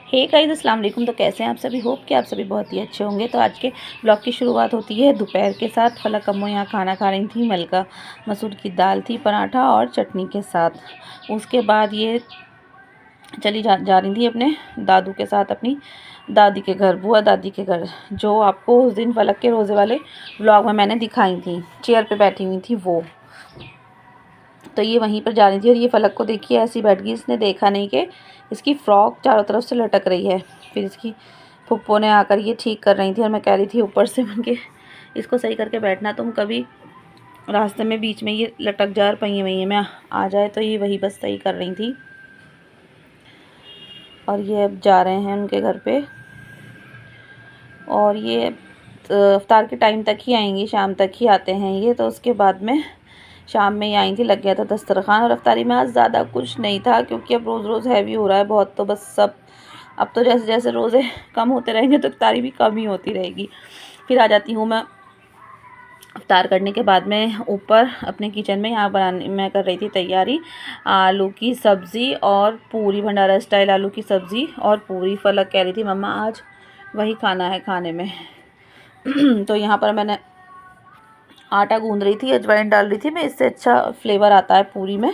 Hey guys, अस्सलाम वालेकुम। तो कैसे हैं आप सभी? होप कि आप सभी बहुत ही अच्छे होंगे। तो आज के ब्लॉग की शुरुआत होती है दोपहर के साथ। फलक अम्मू यहाँ खाना खा रही थी। मलका मसूर की दाल थी, पराठा और चटनी के साथ। उसके बाद ये चली जा रही थी अपने दादू के साथ अपनी दादी के घर, बुआ दादी के घर, जो आपको उस दिन फलक के रोज़े वाले ब्लॉग में मैंने दिखाई थी। चेयर पे बैठी हुई थी वो। तो ये वहीं पर जा रही थी और ये फलक को देखिए ऐसी बैठ गई। इसने देखा नहीं कि इसकी फ़्रॉक चारों तरफ से लटक रही है। फिर इसकी फुप्पो ने आकर ये ठीक कर रही थी और मैं कह रही थी ऊपर से बन के इसको सही करके बैठना। तुम कभी रास्ते में बीच में ये लटक जा पहिए वही में आ जाए। तो ये वही बस सही कर रही थी। और ये अब जा रहे हैं उनके घर पे। और ये इफ्तार के टाइम तक ही आएंगी, शाम तक ही आते हैं ये। तो उसके बाद में शाम में ही आई थी, लग गया था दस्तरखान। और इफ्तारी में आज ज़्यादा कुछ नहीं था क्योंकि अब रोज़ रोज़ हैवी हो रहा है बहुत। तो बस सब अब तो जैसे जैसे रोज़े कम होते रहेंगे तो इफ्तारी भी कम ही होती रहेगी। फिर आ जाती हूँ मैं इफ्तार करने के बाद में ऊपर अपने किचन में। यहाँ बनाने मैं कर रही थी तैयारी आलू की सब्ज़ी और पूरी, भंडारा स्टाइल आलू की सब्ज़ी और पूरी। फलक कह रही थी मम्मा आज वही खाना है खाने में। तो यहाँ पर मैंने आटा गूंद रही थी, अजवाइन डाल रही थी मैं, इससे अच्छा फ्लेवर आता है पूरी में।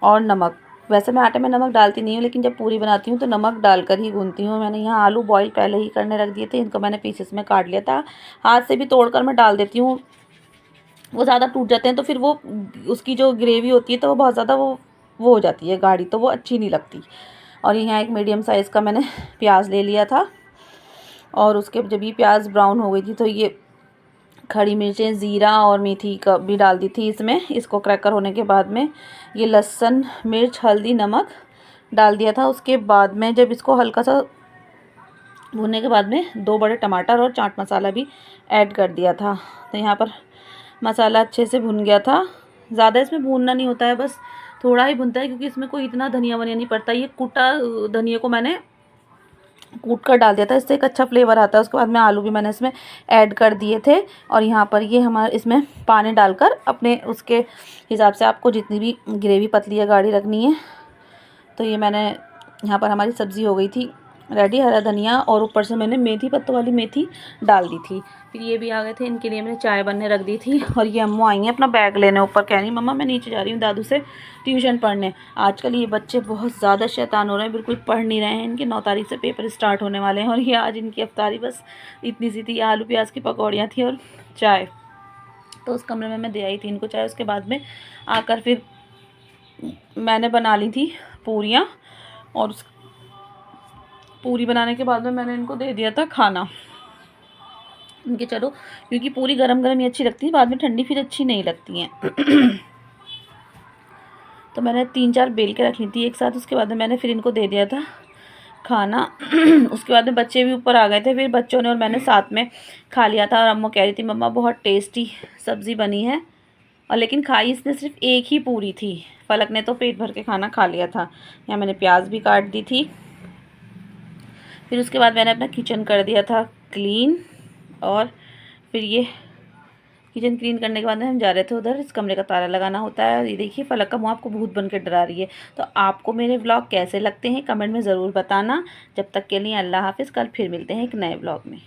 और नमक, वैसे मैं आटे में नमक डालती नहीं हूँ, लेकिन जब पूरी बनाती हूँ तो नमक डालकर ही गूंदती हूँ। मैंने यहाँ आलू बॉईल पहले ही करने रख दिए थे। इनको मैंने पीसेस में काट लिया था। हाथ से भी तोड़कर मैं डाल देती हूँ, वो ज़्यादा टूट जाते हैं तो फिर वो उसकी जो ग्रेवी होती है तो वो बहुत ज़्यादा वो हो जाती है गाढ़ी, तो वो अच्छी नहीं लगती। और यहाँ एक मीडियम साइज़ का मैंने प्याज ले लिया था। और उसके जब ये प्याज ब्राउन हो गई थी तो ये खड़ी मिर्चें, ज़ीरा और मेथी का भी डाल दी थी इसमें। इसको क्रैकर होने के बाद में ये लहसुन, मिर्च, हल्दी, नमक डाल दिया था। उसके बाद में जब इसको हल्का सा भुनने के बाद में 2 बड़े टमाटर और चाट मसाला भी ऐड कर दिया था। तो यहाँ पर मसाला अच्छे से भुन गया था। ज़्यादा इसमें भूनना नहीं होता है, बस थोड़ा ही भुनता है क्योंकि इसमें कोई इतना धनिया वनिया नहीं पड़ता। ये कुटा धनिया को मैंने कूट कर डाल दिया था, इससे एक अच्छा फ्लेवर आता है। उसके बाद में आलू भी मैंने इसमें ऐड कर दिए थे। और यहाँ पर ये हमारे इसमें पानी डालकर अपने उसके हिसाब से आपको जितनी भी ग्रेवी पतली या गाढ़ी रखनी है। तो ये मैंने यहाँ पर हमारी सब्ज़ी हो गई थी रेडी। हरा धनिया और ऊपर से मैंने मेथी, पत्तों वाली मेथी डाल दी थी। फिर ये भी आ गए थे, इनके लिए मैंने चाय बनने रख दी थी। और ये अम्मू आई हैं अपना बैग लेने ऊपर, कह रही मम्मा मैं नीचे जा रही हूँ दादू से ट्यूशन पढ़ने। आजकल ये बच्चे बहुत ज़्यादा शैतान हो रहे हैं, बिल्कुल पढ़ नहीं रहे हैं। इनके 9 तारीख से पेपर स्टार्ट होने वाले हैं। और ये आज इनकी इफ्तारी बस इतनी सी थी, आलू प्याज की पकौड़ियाँ थी और चाय। तो उस कमरे में मैं दे आई थी इनको चाय। उसके बाद में आकर फिर मैंने बना ली थी पूरियाँ। और उस पूरी बनाने के बाद में मैंने इनको दे दिया था खाना। इनके चलो, क्योंकि पूरी गरम गरम ही अच्छी लगती है, बाद में ठंडी फिर अच्छी नहीं लगती हैं। तो मैंने 3-4 बेल के रख ली थी एक साथ। उसके बाद में मैंने फिर इनको दे दिया था खाना। उसके बाद में बच्चे भी ऊपर आ गए थे, फिर बच्चों ने और मैंने साथ में खा लिया था। और अम्मू कह रही थी मम्मा बहुत टेस्टी सब्ज़ी बनी है। और लेकिन खाई इसने सिर्फ एक ही पूरी थी, फलक ने तो पेट भर के खाना खा लिया था। यहाँ मैंने प्याज भी काट दी थी। फिर उसके बाद मैंने अपना किचन कर दिया था क्लीन। और फिर ये किचन क्लीन करने के बाद में हम जा रहे थे उधर, इस कमरे का ताला लगाना होता है। ये देखिए फलक का मुँह आपको भूत बन के डरा रही है। तो आपको मेरे व्लॉग कैसे लगते हैं कमेंट में ज़रूर बताना। जब तक के लिए अल्लाह हाफ़िज़। कल फिर मिलते हैं एक नए व्लॉग में।